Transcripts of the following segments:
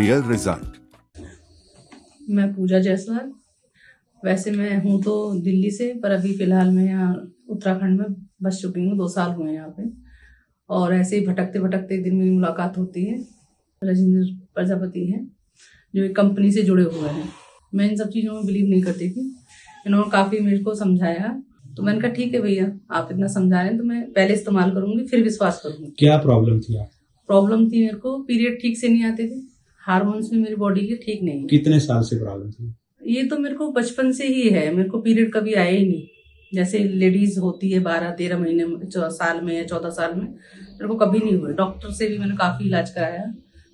Real result. मैं पूजा जायसवाल। वैसे मैं हूँ तो दिल्ली से, पर अभी फ़िलहाल मैं यहाँ उत्तराखंड में बस चुकी हूँ। 2 साल हुए हैं यहाँ पे। और ऐसे ही भटकते भटकते एक दिन मेरी मुलाकात होती है। राजेंद्र प्रजापति हैं जो एक कंपनी से जुड़े हुए हैं। मैं इन सब चीज़ों में बिलीव नहीं करती थी। इन्होंने काफ़ी मेरे को समझाया, तो मैंने कहा ठीक है भैया, आप इतना समझा रहे हैं तो मैं पहले इस्तेमाल करूँगी, फिर विश्वास करूँगी। क्या प्रॉब्लम थी आप? प्रॉब्लम थी, मेरे को पीरियड ठीक से नहीं आते थे। हार्मोन्स भी मेरी बॉडी के ठीक नहीं है। कितने साल से प्रॉब्लम थी? ये तो मेरे को बचपन से ही है। मेरे को पीरियड कभी आया ही नहीं। जैसे लेडीज होती है 12-13 महीने में, साल में या 14 साल में, मेरे को कभी नहीं हुए। डॉक्टर से भी मैंने काफ़ी इलाज कराया,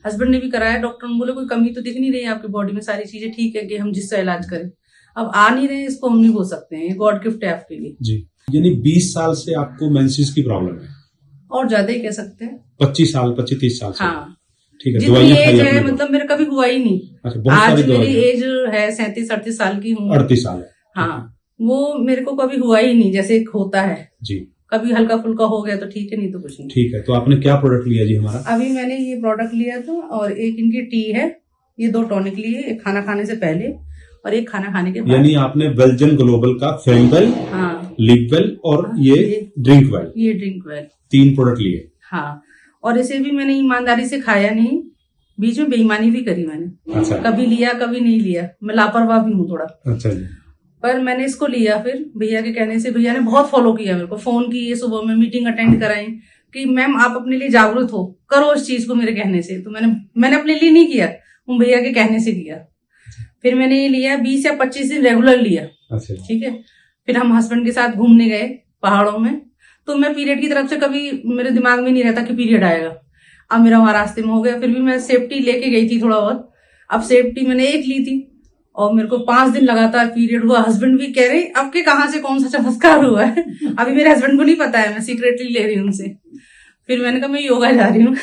हस्बैंड ने भी कराया। डॉक्टर ने बोले कोई कमी तो दिख नहीं रही है आपकी बॉडी में, सारी चीज़ें ठीक है कि हम जिससे इलाज करें। अब आ नहीं रहे, इसको हम नहीं बोल सकते हैं, ये गॉड गिफ्ट है आपके लिए जी। यानी 20 साल से आपको मेंसेस की प्रॉब्लम है? और ज्यादा ही कह सकते हैं। 25 साल 25-30 साल से? हाँ, ठीक है। जितनी एज है, मतलब मेरा कभी हुआ ही नहीं। अच्छा, बहुत आज सारी मेरी एज है 37-38 साल की हूँ। 38 साल है। हाँ, वो मेरे को कभी हुआ ही नहीं, जैसे एक होता है जी। कभी हल्का फुल्का हो गया तो ठीक है, नहीं तो कुछ नहीं। ठीक है, तो आपने क्या प्रोडक्ट लिया जी हमारा? अभी मैंने ये प्रोडक्ट लिया था, और एक इनकी टी है, ये 2 टॉनिक लिए, एक खाना खाने से पहले और एक खाना खाने के बाद। यानी आपने वेलजन ग्लोबल का फेमवेल, हाँ, लिव वेल और हाँ, ये ड्रिंक वेल, ये ड्रिंक वेल, 3 प्रोडक्ट लिए। हाँ। और इसे भी मैंने ईमानदारी से खाया नहीं, बीच में बेईमानी भी करी मैंने। अच्छा। कभी लिया कभी नहीं लिया, मैं लापरवाह भी हूँ थोड़ा। अच्छा जी। पर मैंने इसको लिया, फिर भैया के कहने से, भैया ने बहुत फॉलो किया मेरे को, फोन किए, सुबह में मीटिंग अटेंड कराई कि मैम आप अपने लिए जागरूक हो, करो इस चीज को मेरे कहने से। तो मैंने अपने लिए नहीं किया, उन भैया के कहने से किया। फिर मैंने ये लिया, 20 या 25 दिन रेगुलर लिया। अच्छा। ठीक है। फिर हम हस्बैंड के साथ घूमने गए पहाड़ों में, तो मैं पीरियड की तरफ से कभी मेरे दिमाग में नहीं रहता कि पीरियड आएगा। अब मेरा वहां रास्ते में हो गया, फिर भी मैं सेफ्टी लेके गई थी थोड़ा बहुत। अब सेफ्टी मैंने एक ली थी, और मेरे को 5 दिन लगातार पीरियड हुआ। हस्बैंड भी कह रहे अब के कहाँ से कौन सा चमत्कार हुआ है। अभी मेरे हस्बैंड को नहीं पता है, मैं सीक्रेटली ले रही हूँ उनसे। फिर मैंने कहा मैं योगा जा रही हूँ।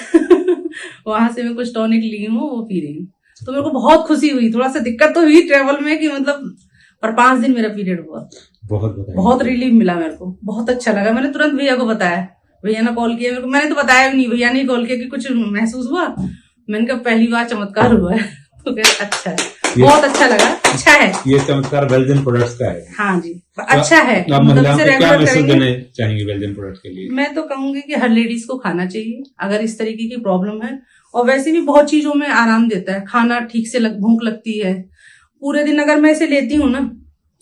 वहां से मैं कुछ टॉनिक ली हूँ, वो पी रही हूँ। तो मेरे को बहुत खुशी हुई। थोड़ा सा दिक्कत तो हुई ट्रेवल में कि मतलब, पर 5 दिन मेरा पीरियड हुआ। बहुत रिलीफ मिला मेरे को, बहुत अच्छा लगा। मैंने तुरंत भैया को बताया, भैया ने कॉल किया मेरे को। मैंने तो बताया भी नहीं, भैया ने कॉल किया कि कुछ महसूस हुआ। मैंने कहा पहली बार चमत्कार हुआ है। तो कहा अच्छा है, बहुत अच्छा लगा, अच्छा है। ये चमत्कार वेलजन प्रोडक्ट्स का है। हाँ जी, अच्छा है। आप महिलाओं को क्या मैसेज देना चाहेंगे वेलजन प्रोडक्ट्स के लिए? मैं तो कहूंगी कि हर लेडीज को खाना चाहिए अगर इस तरीके की प्रॉब्लम है। और वैसे भी बहुत चीजों में आराम देता है, खाना ठीक से भूख लगती है पूरे दिन अगर मैं इसे लेती हूँ ना।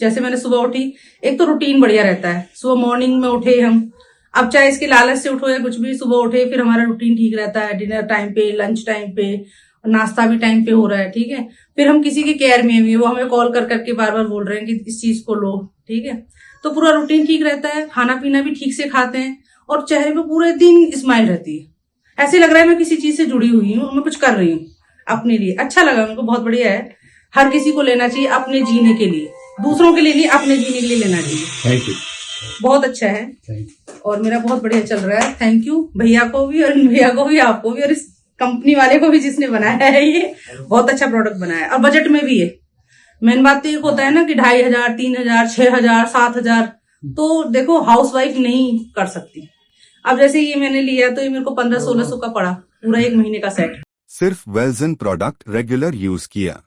जैसे मैंने सुबह उठी, एक तो रूटीन बढ़िया रहता है, सुबह मॉर्निंग में उठे हम, अब चाहे इसके लालच से उठो या कुछ भी, सुबह उठे फिर हमारा रूटीन ठीक रहता है। डिनर टाइम पे, लंच टाइम पे, नाश्ता भी टाइम पे हो रहा है। ठीक है। फिर हम किसी की केयर में भी, वो हमें कॉल कर करके बार बार बोल रहे हैं कि इस चीज को लो। ठीक है। तो पूरा रूटीन ठीक रहता है, खाना पीना भी ठीक से खाते हैं, और चेहरे पे पूरे दिन स्माइल रहती है। ऐसे लग रहा है मैं किसी चीज से जुड़ी हुई हूँ, मैं कुछ कर रही हूँ अपने लिए। अच्छा लगा मेरे को, बहुत बढ़िया है। हर किसी को लेना चाहिए अपने जीने के लिए, दूसरों के लिए नहीं, अपने जीने के लिए लेना चाहिए। Thank you. बहुत अच्छा है और मेरा बहुत बढ़िया चल रहा है। थैंक यू भैया को भी, और भैया को भी, आपको भी, और इस कंपनी वाले को भी जिसने बनाया है। ये बहुत अच्छा प्रोडक्ट बनाया है, और बजट में भी है। मेन बात तो एक होता है ना कि 2500, 3000, 6000, 7000, तो देखो हाउस वाइफ नहीं कर सकती। अब जैसे ये मैंने लिया तो ये मेरे को 1500-1600 का पड़ा, पूरा 1 महीने का सेट। सिर्फ वेलजन प्रोडक्ट रेगुलर यूज किया।